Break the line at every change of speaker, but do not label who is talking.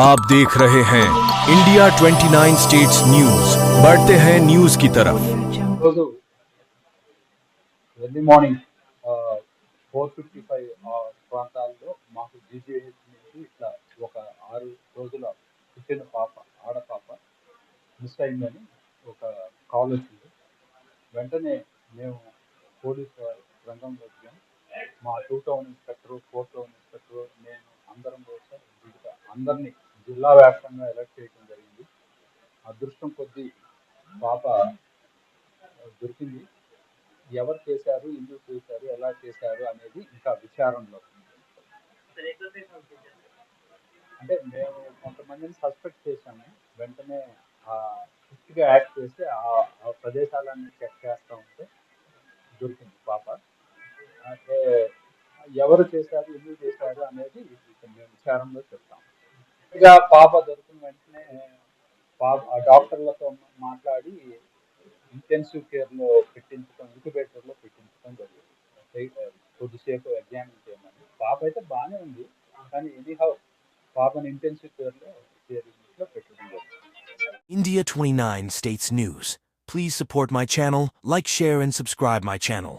आप देख रहे हैं इंडिया 29 स्टेट्स न्यूज। बढ़ते हैं न्यूज की तरफ।
రోజు ఎర్లీ మార్నింగ్ 4:55 ప్రాంతాల్లో మాకు జీజీహెచ్ నుంచి ఇట్లా ఒక 6 రోజుల పుట్టిన పాప ఆడపాప మిస్ అయిందని ఒక కాల్ వచ్చింది. వెంటనే మేము పోలీస్ రంగంలో దిగాం. మా 2 టౌన్ ఇన్స్పెక్టర్, 4 టౌన్ ఇన్స్పెక్టర్, నేను అందరం కూడా అందరినీ జిల్లా వ్యాప్తంగా అలర్ట్ చేయడం జరిగింది. అదృష్టం కొద్దీ పాప దొరికింది. ఎవరు చేశారు, ఎందుకు చేశారు, ఎలా చేశారు అనేది ఇంకా విచారణలో ఉంది. అంటే మేము కొంతమందిని సస్పెక్ట్ చేశాము. వెంటనే స్ట్రిక్ట్గా యాక్ట్ చేసి ఆ ప్రదేశాలన్నీ చెక్ చేస్తూ ఉంటే దొరికింది పాప. అంటే ఎవరు చేశారు, ఎందుకు చేశారు అనేది మేము విచారణలో చెప్తాం. ఇక పాప దొరికిన వెంటనే ఆ డాక్టర్లతో మాట్లాడి ఇంటెన్సివ్ కేర్లో ఇంక్యుబేటర్లో పెట్టించడం జరిగింది. కొద్దిసేపు ఎగ్జామిన్ చేయమని. పాప అయితే బాగానే ఉంది, కానీ ఎనీహౌ పాపని ఇంటెన్సివ్ కేర్లో పెట్టడం జరిగింది.
India 29 States News. Please support my channel, like, share and subscribe my channel.